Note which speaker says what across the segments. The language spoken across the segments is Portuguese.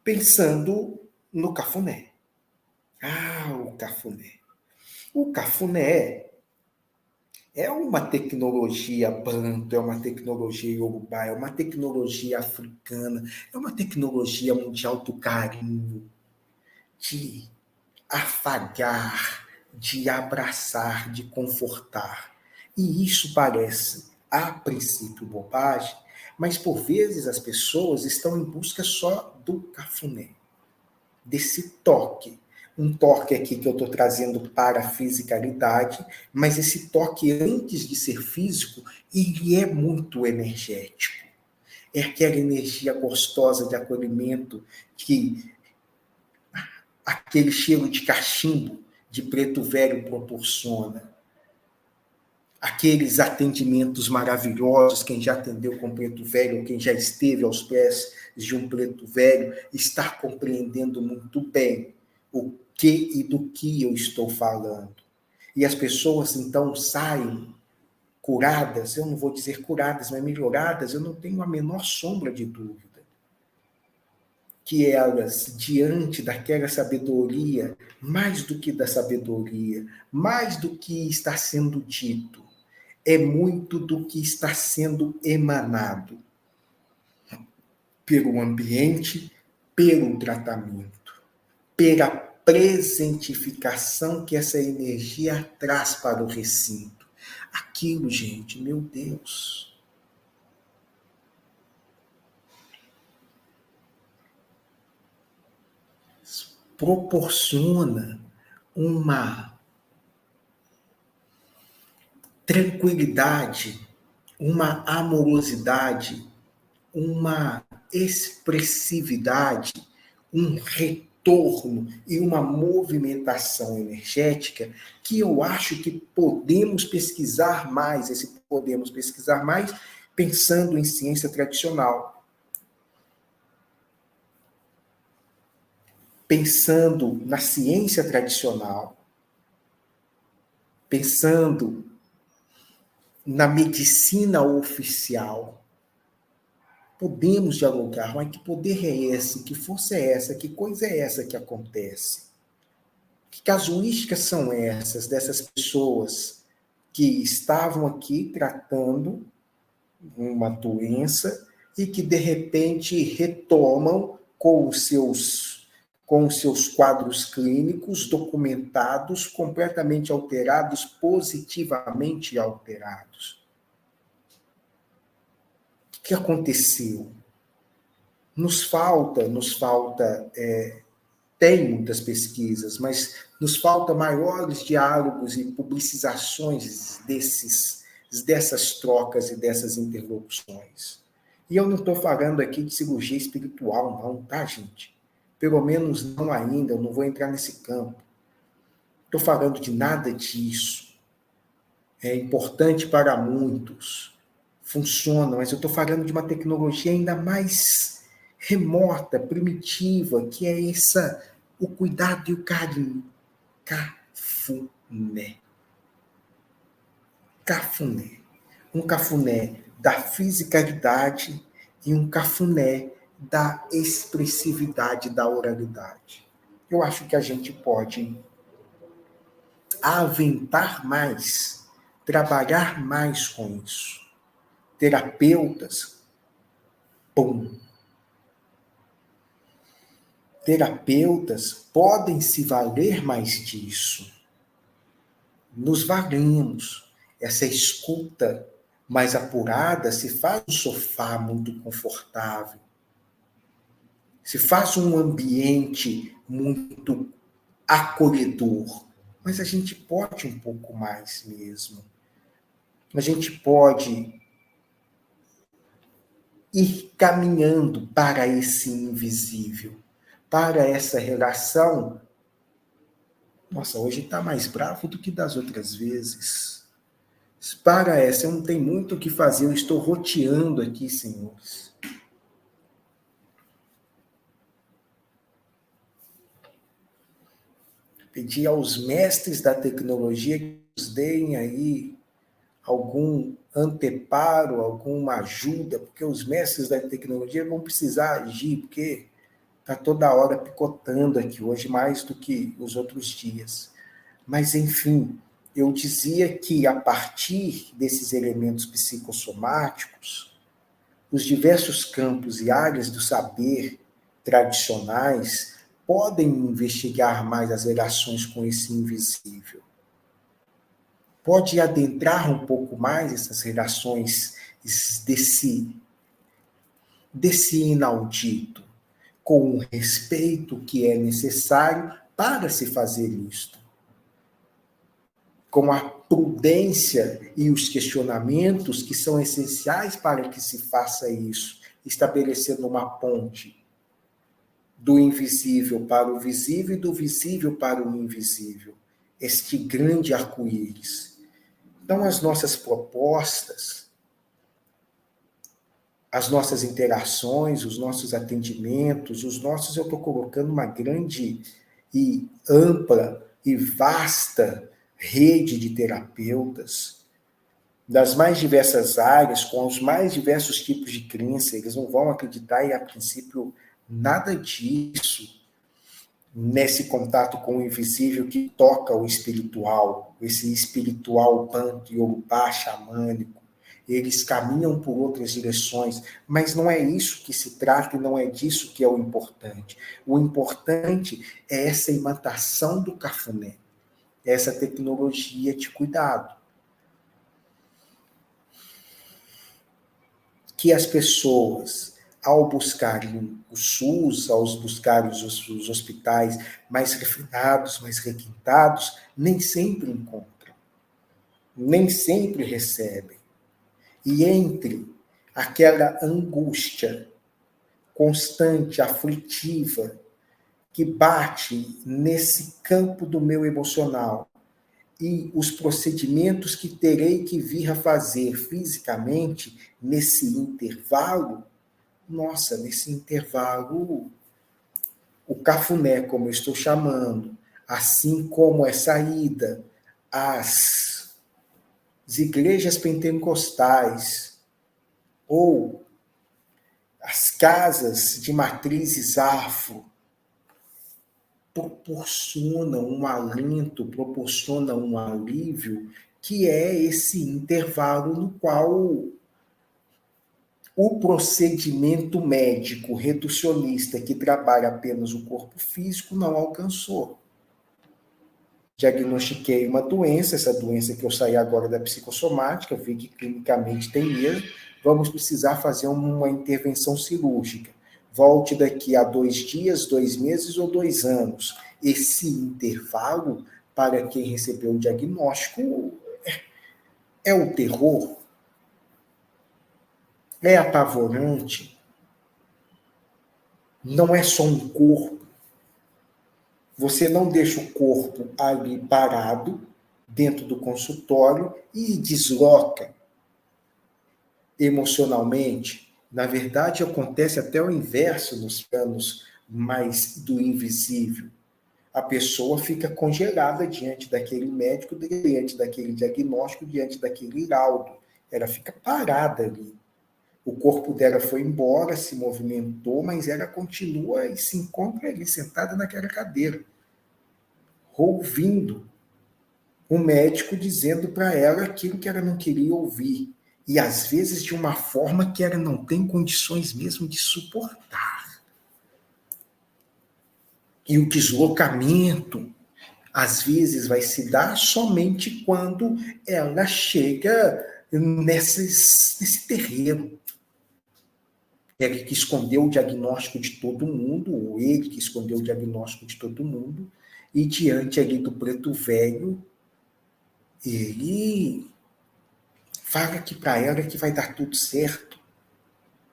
Speaker 1: pensando no cafuné. O cafuné. O cafuné é uma tecnologia banto, é uma tecnologia iorubá, é uma tecnologia africana, é uma tecnologia mundial do carinho, de afagar, de abraçar, de confortar. E isso parece, a princípio, bobagem, mas por vezes as pessoas estão em busca só do cafuné, desse toque. Um toque aqui que eu estou trazendo para a fisicalidade, mas esse toque, antes de ser físico, ele é muito energético. É aquela energia gostosa de acolhimento que aquele cheiro de cachimbo de preto velho proporciona. Aqueles atendimentos maravilhosos, quem já atendeu com preto velho, ou quem já esteve aos pés de um preto velho, está compreendendo muito bem o que e do que eu estou falando. E as pessoas, então, saem curadas, eu não vou dizer curadas, mas melhoradas, eu não tenho a menor sombra de dúvida que elas, diante daquela sabedoria, mais do que da sabedoria, mais do que está sendo dito, é muito do que está sendo emanado pelo ambiente, pelo tratamento, pela presentificação que essa energia traz para o recinto. Aquilo, gente, meu Deus, proporciona uma tranquilidade, uma amorosidade, uma expressividade, um retorno e uma movimentação energética que eu acho que podemos pesquisar mais, pensando em ciência tradicional, pensando na ciência tradicional, pensando na medicina oficial. Podemos dialogar, mas que poder é esse? Que força é essa? Que coisa é essa que acontece? Que casuísticas são essas dessas pessoas que estavam aqui tratando uma doença e que, de repente, retomam com os seus quadros clínicos documentados, completamente alterados, positivamente alterados? O que aconteceu? Nos falta, tem muitas pesquisas, mas nos falta maiores diálogos e publicizações dessas trocas e dessas interlocuções. E eu não estou falando aqui de cirurgia espiritual, não, tá, gente? Pelo menos não ainda, eu não vou entrar nesse campo. Estou falando de nada disso. É importante para muitos, funciona, mas eu estou falando de uma tecnologia ainda mais remota, primitiva, que é o cuidado e o carinho. Cafuné. Cafuné. Um cafuné da fisicalidade e um cafuné da expressividade da oralidade. Eu acho que a gente pode aventar mais, trabalhar mais com isso. Terapeutas, pum. Terapeutas podem se valer mais disso. Nos valemos. Essa escuta mais apurada se faz um sofá muito confortável. Se faz um ambiente muito acolhedor. Mas a gente pode um pouco mais mesmo. A gente pode ir caminhando para esse invisível, para essa relação. Nossa, hoje está mais bravo do que das outras vezes. Para essa, eu não tenho muito o que fazer, eu estou roteando aqui, senhores. Pedi aos mestres da tecnologia que nos deem aí algum anteparo, alguma ajuda, porque os mestres da tecnologia vão precisar agir, porque Está toda hora picotando aqui, hoje mais do que os outros dias. Mas, enfim, eu dizia que, a partir desses elementos psicossomáticos, os diversos campos e áreas do saber tradicionais podem investigar mais as relações com esse invisível. Pode adentrar um pouco mais essas relações desse inaudito, com o respeito que é necessário para se fazer isto, com a prudência e os questionamentos que são essenciais para que se faça isso, estabelecendo uma ponte do invisível para o visível e do visível para o invisível, este grande arco-íris. Então, as nossas propostas, as nossas interações, os nossos atendimentos, eu estou colocando uma grande e ampla e vasta rede de terapeutas das mais diversas áreas, com os mais diversos tipos de crença. Eles não vão acreditar em, a princípio, nada disso nesse contato com o invisível que toca o espiritual, esse espiritual banto, iorubá, xamânico. Eles caminham por outras direções, mas não é isso que se trata e não é disso que é o importante. O importante é essa imantação do cafuné, essa tecnologia de cuidado. Que as pessoas, ao buscarem o SUS, ao buscarem os hospitais mais refinados, mais requintados, nem sempre encontram, nem sempre recebem. E entre aquela angústia constante, aflitiva, que bate nesse campo do meu emocional, e os procedimentos que terei que vir a fazer fisicamente nesse intervalo, nossa, nesse intervalo, o cafuné, como eu estou chamando, assim como essa ida às igrejas pentecostais ou as casas de matrizes afro, proporciona um alento, proporciona um alívio, que é esse intervalo no qual o procedimento médico reducionista que trabalha apenas o corpo físico não alcançou. Diagnostiquei uma doença, essa doença que eu saí agora da psicossomática, vi que clinicamente tem mesmo, vamos precisar fazer uma intervenção cirúrgica. Volte daqui a 2 dias, 2 meses ou 2 anos. Esse intervalo, para quem recebeu o diagnóstico, é o terror, é apavorante. Não é só um corpo. Você não deixa o corpo ali parado, dentro do consultório, e desloca emocionalmente. Na verdade, acontece até o inverso nos planos mais do invisível. A pessoa fica congelada diante daquele médico, diante daquele diagnóstico, diante daquele laudo. Ela fica parada ali. O corpo dela foi embora, se movimentou, mas ela continua e se encontra ali, sentada naquela cadeira, ouvindo o médico dizendo para ela aquilo que ela não queria ouvir. E às vezes de uma forma que ela não tem condições mesmo de suportar. E o deslocamento, às vezes, vai se dar somente quando ela chega nesse terreno. Ele que escondeu o diagnóstico de todo mundo, ou ele que escondeu o diagnóstico de todo mundo, e diante ali do preto velho, ele fala que para ela que vai dar tudo certo,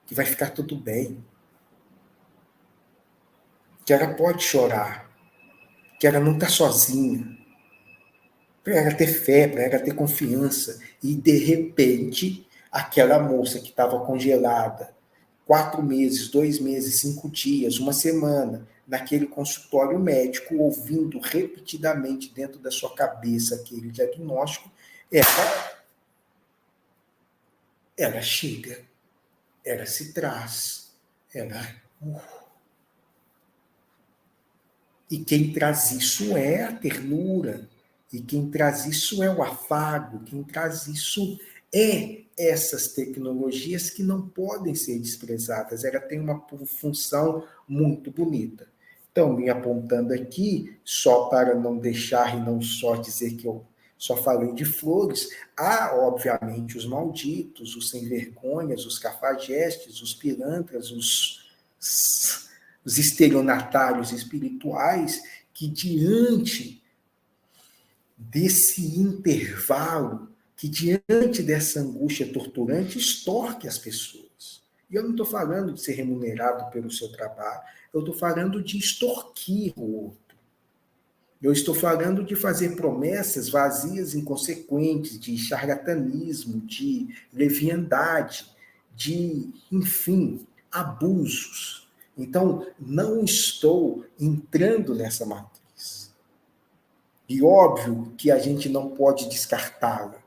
Speaker 1: que vai ficar tudo bem, que ela pode chorar, que ela não está sozinha, para ela ter fé, para ela ter confiança. E, de repente, aquela moça que estava congelada 4 meses, 2 meses, 5 dias, uma semana, naquele consultório médico, ouvindo repetidamente dentro da sua cabeça aquele diagnóstico, ela chega, ela se traz, ela E quem traz isso é a ternura, e quem traz isso é o afago, quem traz isso é essas tecnologias que não podem ser desprezadas, ela tem uma função muito bonita. Então, me apontando aqui, só para não deixar e não só dizer que eu só falei de flores, há, obviamente, os malditos, os sem-vergonhas, os cafajestes, os pilantras, os estelionatários espirituais, que diante desse intervalo, que diante dessa angústia torturante, extorque as pessoas. E eu não estou falando de ser remunerado pelo seu trabalho, eu estou falando de extorquir o outro. Eu estou falando de fazer promessas vazias, inconsequentes, de charlatanismo, de leviandade, de, enfim, abusos. Então, não estou entrando nessa matriz. E óbvio que a gente não pode descartá-la,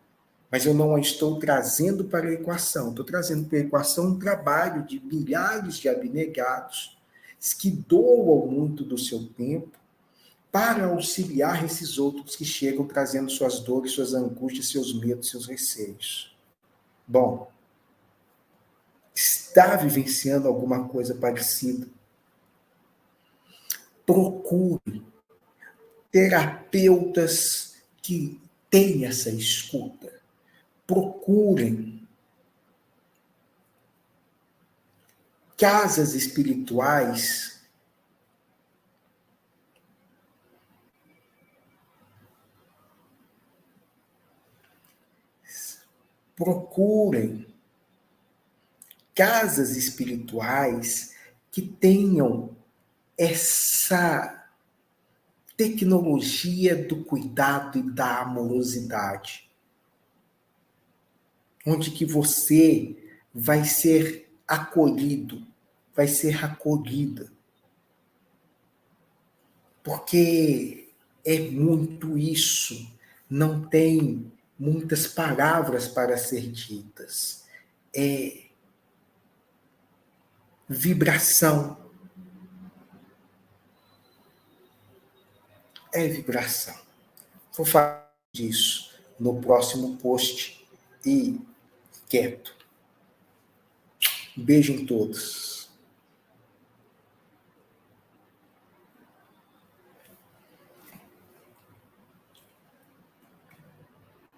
Speaker 1: mas eu não a estou trazendo para a equação. Estou trazendo para a equação um trabalho de milhares de abnegados que doam muito do seu tempo para auxiliar esses outros que chegam trazendo suas dores, suas angústias, seus medos, seus receios. Bom, está vivenciando alguma coisa parecida? Procure terapeutas que têm essa escuta. Procurem casas espirituais procurem casas espirituais que tenham essa tecnologia do cuidado e da amorosidade, onde que você vai ser acolhido, vai ser acolhida, porque é muito isso, não tem muitas palavras para ser ditas, é vibração, é vibração. Vou falar disso no próximo post e quieto. Beijo em todos.